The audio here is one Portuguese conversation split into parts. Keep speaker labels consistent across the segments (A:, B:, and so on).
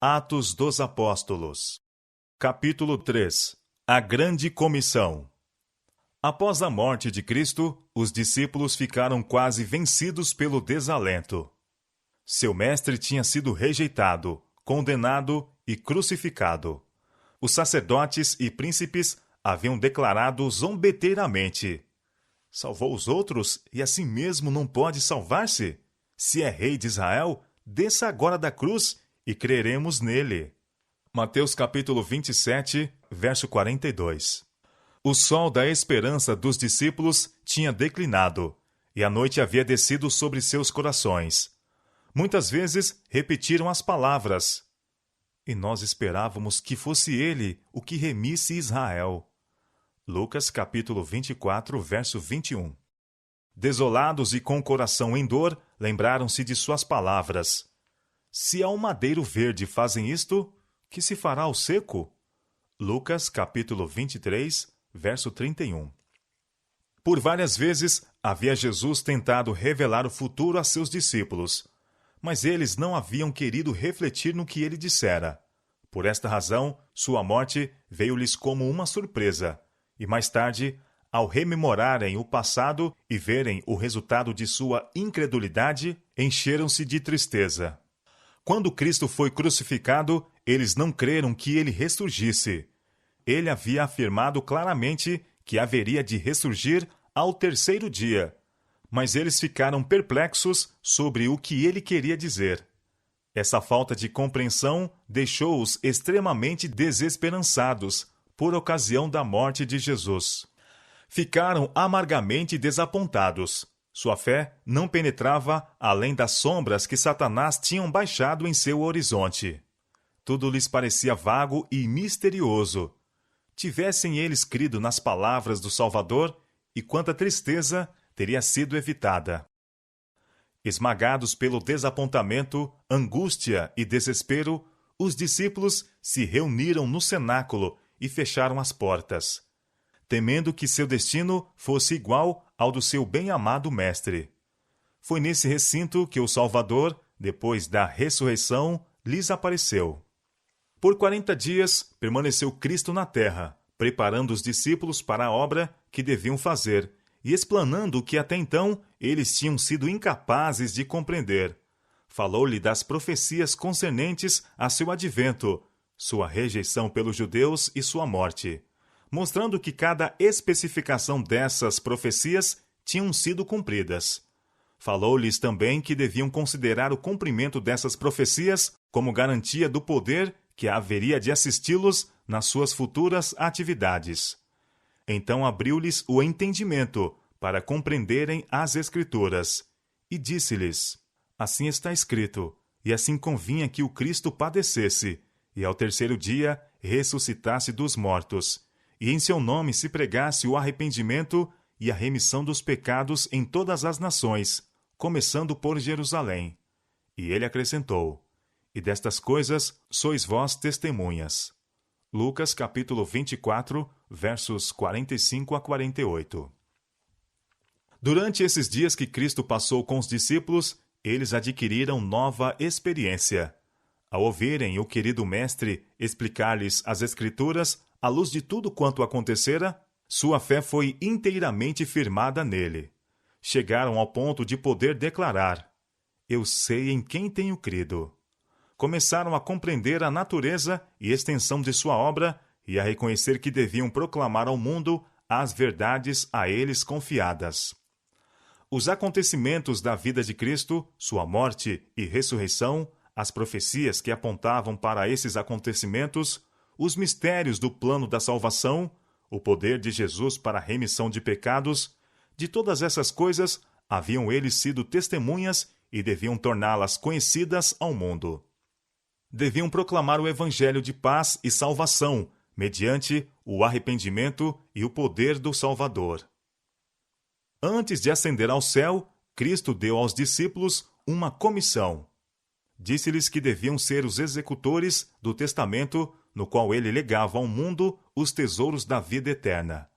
A: Atos dos Apóstolos. Capítulo 3. A Grande Comissão. Após a morte de Cristo, os discípulos ficaram quase vencidos pelo desalento. Seu mestre tinha sido rejeitado, condenado e crucificado. Os sacerdotes e príncipes haviam declarado zombeteiramente: salvou os outros e assim mesmo não pode salvar-se? Se é rei de Israel, desça agora da cruz e creremos nele. Mateus capítulo 27, verso 42. O sol da esperança dos discípulos tinha declinado, e a noite havia descido sobre seus corações. Muitas vezes repetiram as palavras: e nós esperávamos que fosse ele o que remisse Israel. Lucas capítulo 24, verso 21. Desolados e com o coração em dor, lembraram-se de suas palavras: se ao madeiro verde fazem isto, que se fará ao seco? Lucas capítulo 23, verso 31. Por várias vezes havia Jesus tentado revelar o futuro a seus discípulos, mas eles não haviam querido refletir no que ele dissera. Por esta razão, sua morte veio-lhes como uma surpresa, e mais tarde, ao rememorarem o passado e verem o resultado de sua incredulidade, encheram-se de tristeza. Quando Cristo foi crucificado, eles não creram que ele ressurgisse. Ele havia afirmado claramente que haveria de ressurgir ao terceiro dia, mas eles ficaram perplexos sobre o que ele queria dizer. Essa falta de compreensão deixou-os extremamente desesperançados por ocasião da morte de Jesus. Ficaram amargamente desapontados. Sua fé não penetrava além das sombras que Satanás tinha baixado em seu horizonte. Tudo lhes parecia vago e misterioso. Tivessem eles crido nas palavras do Salvador, e quanta tristeza teria sido evitada. Esmagados pelo desapontamento, angústia e desespero, os discípulos se reuniram no cenáculo e fecharam as portas, temendo que seu destino fosse igual ao do seu bem-amado mestre. Foi nesse recinto que o Salvador, depois da ressurreição, lhes apareceu. Por 40 dias permaneceu Cristo na terra, preparando os discípulos para a obra que deviam fazer e explanando o que até então eles tinham sido incapazes de compreender. Falou-lhe das profecias concernentes a seu advento, sua rejeição pelos judeus e sua morte, mostrando que cada especificação dessas profecias tinham sido cumpridas. Falou-lhes também que deviam considerar o cumprimento dessas profecias como garantia do poder que haveria de assisti-los nas suas futuras atividades. Então abriu-lhes o entendimento para compreenderem as Escrituras, e disse-lhes: assim está escrito, e assim convinha que o Cristo padecesse, e ao terceiro dia ressuscitasse dos mortos, e em seu nome se pregasse o arrependimento e a remissão dos pecados em todas as nações, começando por Jerusalém. E ele acrescentou: e destas coisas sois vós testemunhas. Lucas capítulo 24, versos 45 a 48. Durante esses dias que Cristo passou com os discípulos, eles adquiriram nova experiência. Ao ouvirem o querido mestre explicar-lhes as Escrituras, à luz de tudo quanto acontecera, sua fé foi inteiramente firmada nele. Chegaram ao ponto de poder declarar: eu sei em quem tenho crido. Começaram a compreender a natureza e extensão de sua obra e a reconhecer que deviam proclamar ao mundo as verdades a eles confiadas. Os acontecimentos da vida de Cristo, sua morte e ressurreição, as profecias que apontavam para esses acontecimentos, os mistérios do plano da salvação, o poder de Jesus para a remissão de pecados, de todas essas coisas haviam eles sido testemunhas e deviam torná-las conhecidas ao mundo. Deviam proclamar o evangelho de paz e salvação, mediante o arrependimento e o poder do Salvador. Antes de ascender ao céu, Cristo deu aos discípulos uma comissão. Disse-lhes que deviam ser os executores do testamento no qual ele legava ao mundo os tesouros da vida eterna.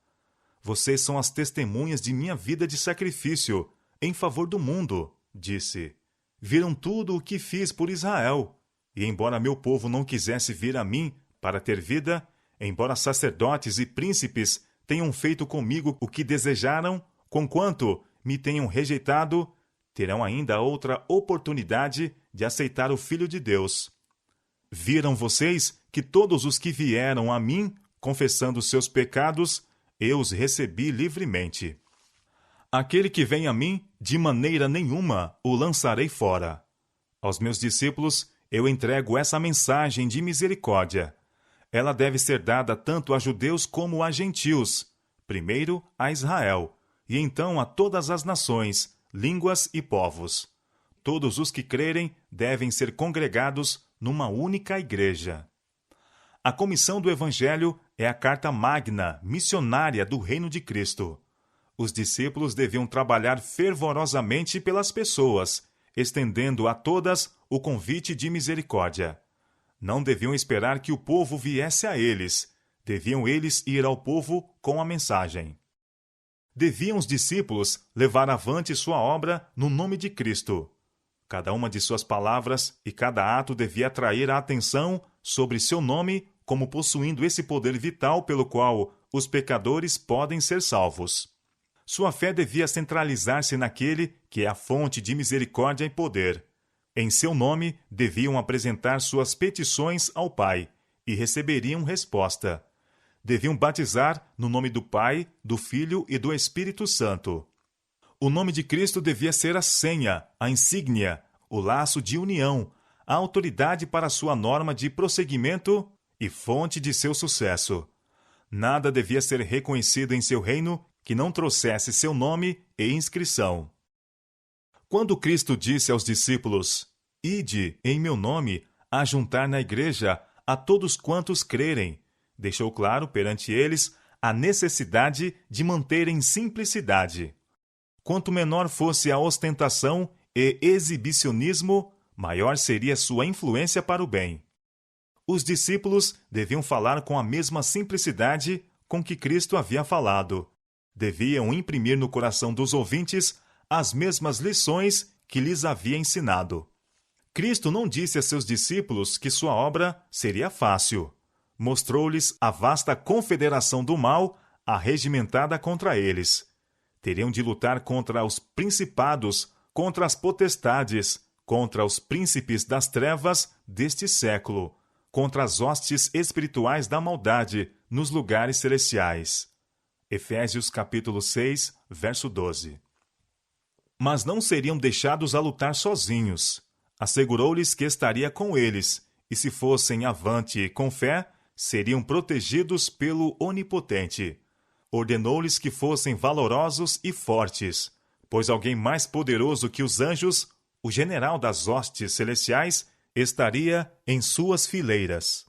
A: Vocês são as testemunhas de minha vida de sacrifício, em favor do mundo, disse. Viram tudo o que fiz por Israel. e embora meu povo não quisesse vir a mim para ter vida, embora sacerdotes e príncipes tenham feito comigo o que desejaram, conquanto me tenham rejeitado, terão ainda outra oportunidade de aceitar o Filho de Deus. Viram vocês que todos os que vieram a mim, confessando seus pecados, eu os recebi livremente. Aquele que vem a mim, de maneira nenhuma o lançarei fora. Aos meus discípulos, eu entrego essa mensagem de misericórdia. Ela deve ser dada tanto a judeus como a gentios, primeiro a Israel, e então a todas as nações, línguas e povos. Todos os que crerem devem ser congregados numa única igreja. A comissão do Evangelho é a carta magna, missionária do reino de Cristo. Os discípulos deviam trabalhar fervorosamente pelas pessoas, estendendo a todas o convite de misericórdia. Não deviam esperar que o povo viesse a eles, deviam eles ir ao povo com a mensagem. Deviam os discípulos levar avante sua obra no nome de Cristo. Cada uma de suas palavras e cada ato devia atrair a atenção sobre seu nome como possuindo esse poder vital pelo qual os pecadores podem ser salvos. Sua fé devia centralizar-se naquele que é a fonte de misericórdia e poder. Em seu nome, deviam apresentar suas petições ao Pai e receberiam resposta. Deviam batizar no nome do Pai, do Filho e do Espírito Santo. O nome de Cristo devia ser a senha, a insígnia, o laço de união, a autoridade para sua norma de prosseguimento e fonte de seu sucesso. Nada devia ser reconhecido em seu reino que não trouxesse seu nome e inscrição. Quando Cristo disse aos discípulos, "Ide em meu nome, ajuntar na igreja a todos quantos crerem", deixou claro perante eles a necessidade de manterem simplicidade. Quanto menor fosse a ostentação e exibicionismo, maior seria sua influência para o bem. Os discípulos deviam falar com a mesma simplicidade com que Cristo havia falado. Deviam imprimir no coração dos ouvintes as mesmas lições que lhes havia ensinado. Cristo não disse a seus discípulos que sua obra seria fácil. Mostrou-lhes a vasta confederação do mal arregimentada contra eles. Teriam de lutar contra os principados, contra as potestades, contra os príncipes das trevas deste século, contra as hostes espirituais da maldade nos lugares celestiais. Efésios capítulo 6, verso 12. Mas não seriam deixados a lutar sozinhos. Assegurou-lhes que estaria com eles, e se fossem avante com fé, seriam protegidos pelo Onipotente. Ordenou-lhes que fossem valorosos e fortes, pois alguém mais poderoso que os anjos, o general das hostes celestiais, estaria em suas fileiras.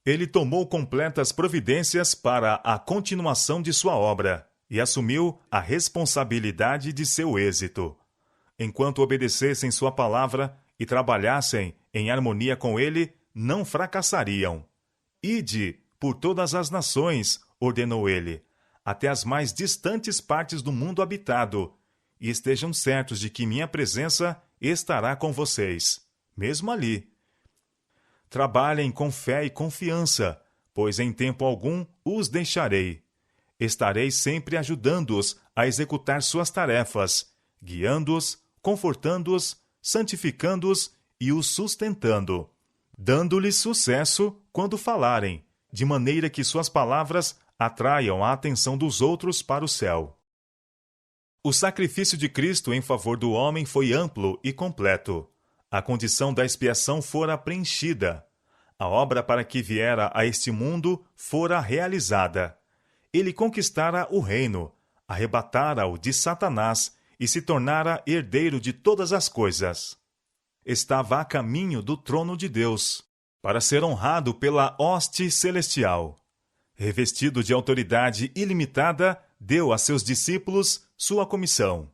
A: Ele tomou completas providências para a continuação de sua obra e assumiu a responsabilidade de seu êxito. Enquanto obedecessem sua palavra e trabalhassem em harmonia com ele, não fracassariam. Ide por todas as nações, ordenou ele, até as mais distantes partes do mundo habitado, e estejam certos de que minha presença estará com vocês, mesmo ali. Trabalhem com fé e confiança, pois em tempo algum os deixarei. Estarei sempre ajudando-os a executar suas tarefas, guiando-os, confortando-os, santificando-os e os sustentando, dando-lhes sucesso quando falarem, de maneira que suas palavras atraiam a atenção dos outros para o céu. O sacrifício de Cristo em favor do homem foi amplo e completo. A condição da expiação fora preenchida. A obra para que viera a este mundo fora realizada. Ele conquistara o reino, arrebatara-o de Satanás e se tornara herdeiro de todas as coisas. Estava a caminho do trono de Deus, para ser honrado pela hoste celestial. Revestido de autoridade ilimitada, deu a seus discípulos sua comissão.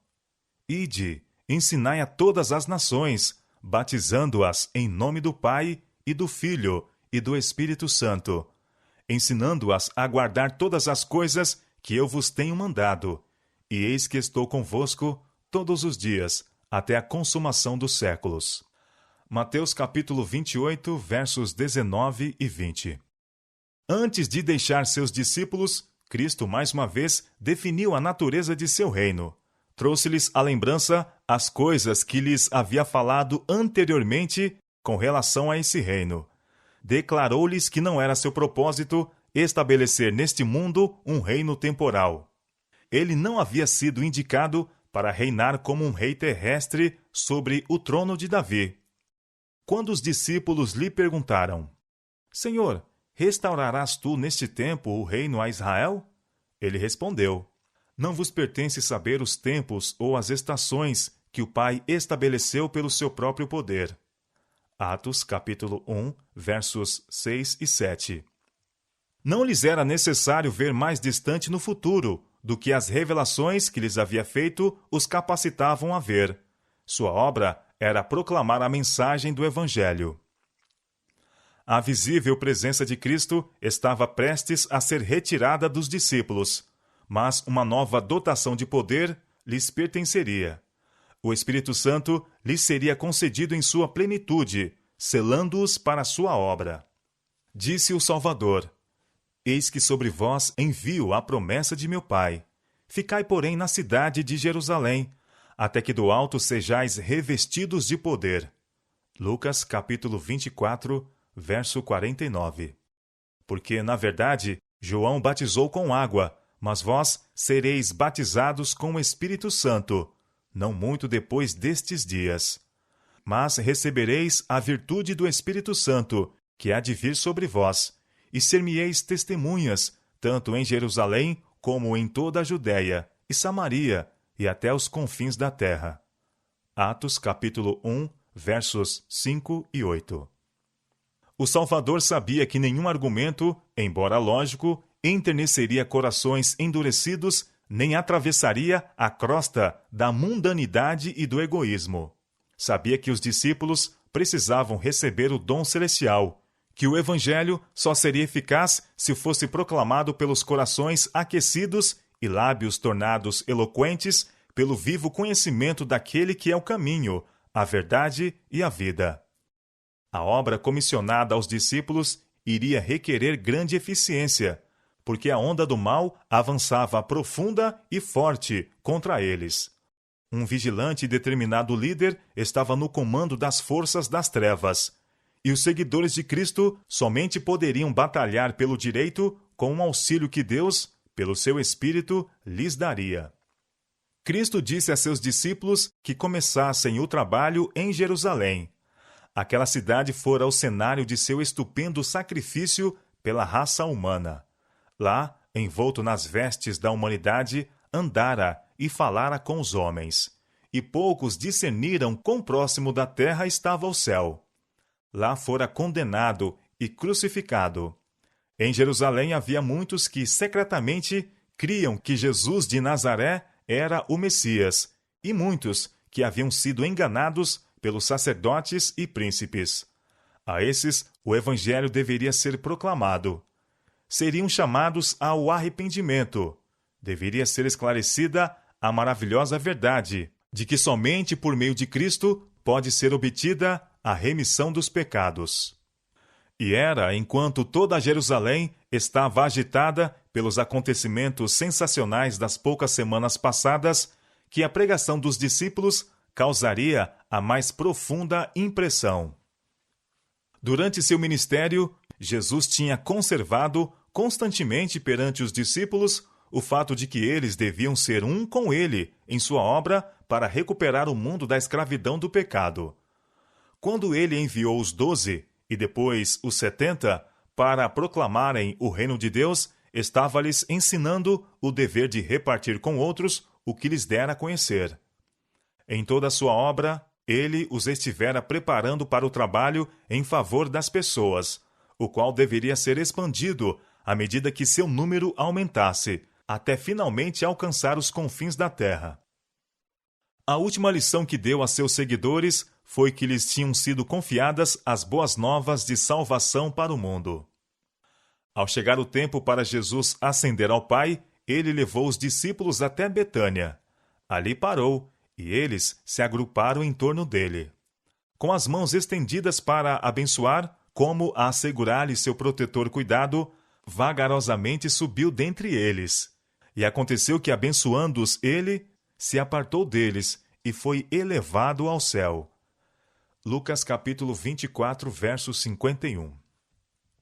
A: Ide, ensinai a todas as nações, batizando-as em nome do Pai e do Filho e do Espírito Santo, ensinando-as a guardar todas as coisas que eu vos tenho mandado. E eis que estou convosco todos os dias, até a consumação dos séculos. Mateus capítulo 28, versos 19 e 20. Antes de deixar seus discípulos, Cristo mais uma vez definiu a natureza de seu reino. Trouxe-lhes à lembrança as coisas que lhes havia falado anteriormente com relação a esse reino. Declarou-lhes que não era seu propósito estabelecer neste mundo um reino temporal. Ele não havia sido indicado para reinar como um rei terrestre sobre o trono de Davi. Quando os discípulos lhe perguntaram: Senhor, restaurarás tu neste tempo o reino a Israel? Ele respondeu: Não vos pertence saber os tempos ou as estações que o Pai estabeleceu pelo seu próprio poder. Atos capítulo 1, versos 6 e 7. Não lhes era necessário ver mais distante no futuro do que as revelações que lhes havia feito os capacitavam a ver. Sua obra era proclamar a mensagem do Evangelho. A visível presença de Cristo estava prestes a ser retirada dos discípulos, mas uma nova dotação de poder lhes pertenceria. O Espírito Santo lhes seria concedido em sua plenitude, selando-os para a sua obra. Disse o Salvador: Eis que sobre vós envio a promessa de meu Pai. Ficai, porém, na cidade de Jerusalém, até que do alto sejais revestidos de poder. Lucas capítulo 24, verso 49. Porque, na verdade, João batizou com água, mas vós sereis batizados com o Espírito Santo, não muito depois destes dias. Mas recebereis a virtude do Espírito Santo, que há de vir sobre vós, e ser-me-eis testemunhas, tanto em Jerusalém como em toda a Judéia e Samaria, e até os confins da terra. Atos capítulo 1, versos 5 e 8. O Salvador sabia que nenhum argumento, embora lógico, enterneceria corações endurecidos, nem atravessaria a crosta da mundanidade e do egoísmo. Sabia que os discípulos precisavam receber o dom celestial, que o Evangelho só seria eficaz se fosse proclamado pelos corações aquecidos e lábios tornados eloquentes pelo vivo conhecimento daquele que é o caminho, a verdade e a vida. A obra comissionada aos discípulos iria requerer grande eficiência, porque a onda do mal avançava profunda e forte contra eles. Um vigilante e determinado líder estava no comando das forças das trevas, e os seguidores de Cristo somente poderiam batalhar pelo direito com o auxílio que Deus, pelo seu Espírito, lhes daria. Cristo disse a seus discípulos que começassem o trabalho em Jerusalém. Aquela cidade fora o cenário de seu estupendo sacrifício pela raça humana. Lá, envolto nas vestes da humanidade, andara e falara com os homens. E poucos discerniram quão próximo da terra estava o céu. Lá fora condenado e crucificado. Em Jerusalém havia muitos que secretamente criam que Jesus de Nazaré era o Messias, e muitos que haviam sido enganados pelos sacerdotes e príncipes. A esses, o Evangelho deveria ser proclamado. Seriam chamados ao arrependimento. Deveria ser esclarecida a maravilhosa verdade de que somente por meio de Cristo pode ser obtida a remissão dos pecados. E era enquanto toda Jerusalém estava agitada pelos acontecimentos sensacionais das poucas semanas passadas que a pregação dos discípulos causaria a mais profunda impressão. Durante seu ministério, Jesus tinha conservado constantemente perante os discípulos o fato de que eles deviam ser um com ele em sua obra para recuperar o mundo da escravidão do pecado. Quando ele enviou os 12 e depois os 70 para proclamarem o reino de Deus, estava-lhes ensinando o dever de repartir com outros o que lhes dera a conhecer. Em toda a sua obra, ele os estivera preparando para o trabalho em favor das pessoas, o qual deveria ser expandido à medida que seu número aumentasse, até finalmente alcançar os confins da terra. A última lição que deu a seus seguidores foi que lhes tinham sido confiadas as boas novas de salvação para o mundo. Ao chegar o tempo para Jesus ascender ao Pai, ele levou os discípulos até Betânia. Ali parou, e eles se agruparam em torno dele. com as mãos estendidas para abençoar, como a assegurar-lhe seu protetor cuidado, vagarosamente subiu dentre eles. E aconteceu que, abençoando-os ele, se apartou deles e foi elevado ao céu. Lucas capítulo 24, verso 51.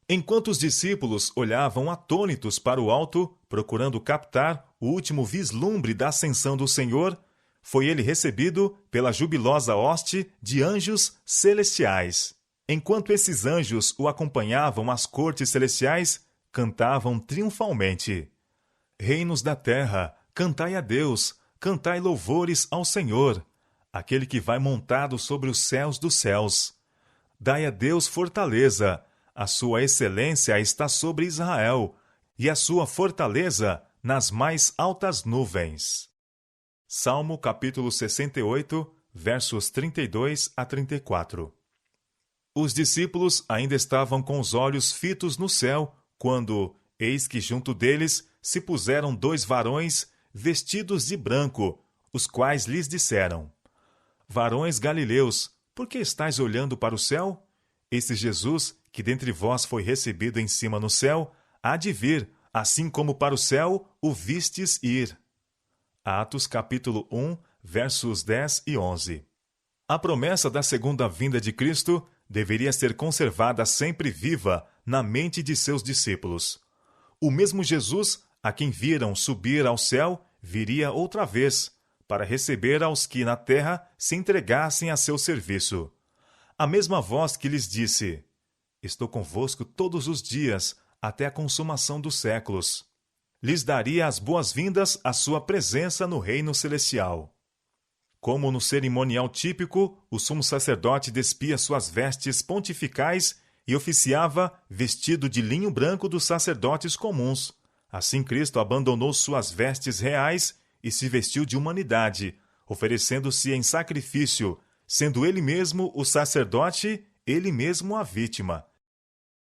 A: Enquanto os discípulos olhavam atônitos para o alto, procurando captar o último vislumbre da ascensão do Senhor, foi ele recebido pela jubilosa hoste de anjos celestiais. Enquanto esses anjos o acompanhavam às cortes celestiais, cantavam triunfalmente: Reinos da terra, cantai a Deus, cantai louvores ao Senhor, aquele que vai montado sobre os céus dos céus. Dai a Deus fortaleza, a sua excelência está sobre Israel, e a sua fortaleza nas mais altas nuvens. Salmo capítulo 68, versos 32 a 34. Os discípulos ainda estavam com os olhos fitos no céu, quando, eis que junto deles se puseram 2 varões vestidos de branco, os quais lhes disseram: Varões galileus, por que estáis olhando para o céu? Esse Jesus, que dentre vós foi recebido em cima no céu, há de vir, assim como para o céu o vistes ir. Atos capítulo 1, versos 10 e 11. A promessa da segunda vinda de Cristo deveria ser conservada sempre viva na mente de seus discípulos. O mesmo Jesus, a quem viram subir ao céu, viria outra vez, para receber aos que na terra se entregassem a seu serviço. A mesma voz que lhes disse: Estou convosco todos os dias, até a consumação dos séculos. Lhes daria as boas-vindas à sua presença no reino celestial. Como no cerimonial típico, o sumo sacerdote despia suas vestes pontificais e oficiava vestido de linho branco dos sacerdotes comuns. Assim Cristo abandonou suas vestes reais e se vestiu de humanidade, oferecendo-se em sacrifício, sendo ele mesmo o sacerdote, ele mesmo a vítima.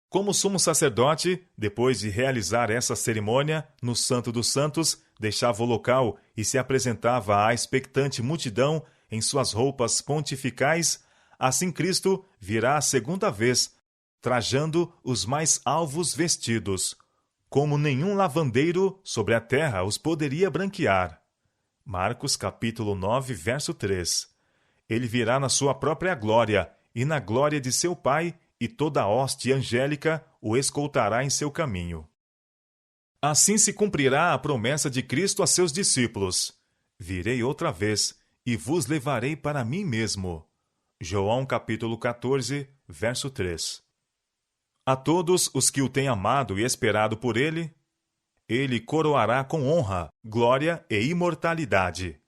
A: Como sumo sacerdote, depois de realizar essa cerimônia, no Santo dos Santos, deixava o local e se apresentava à expectante multidão em suas roupas pontificais, assim Cristo virá a segunda vez, trajando os mais alvos vestidos, como nenhum lavandeiro sobre a terra os poderia branquear. Marcos capítulo 9, verso 3. Ele virá na sua própria glória e na glória de seu Pai, e toda a hoste angélica o escoltará em seu caminho. Assim se cumprirá a promessa de Cristo a seus discípulos: Virei outra vez, e vos levarei para mim mesmo. João capítulo 14, verso 3. A todos os que o têm amado e esperado por ele coroará com honra, glória e imortalidade.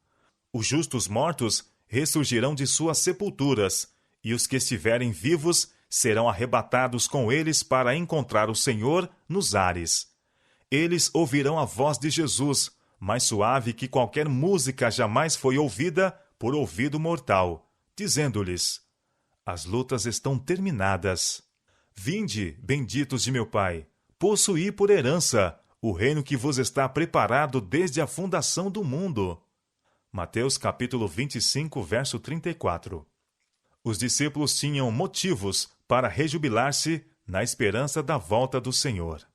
A: Os justos mortos ressurgirão de suas sepulturas, e os que estiverem vivos serão arrebatados com eles para encontrar o Senhor nos ares. Eles ouvirão a voz de Jesus, mais suave que qualquer música jamais foi ouvida por ouvido mortal, dizendo-lhes: As lutas estão terminadas. Vinde, benditos de meu Pai, possuí por herança o reino que vos está preparado desde a fundação do mundo. Mateus capítulo 25, verso 34. Os discípulos tinham motivos para rejubilar-se na esperança da volta do Senhor.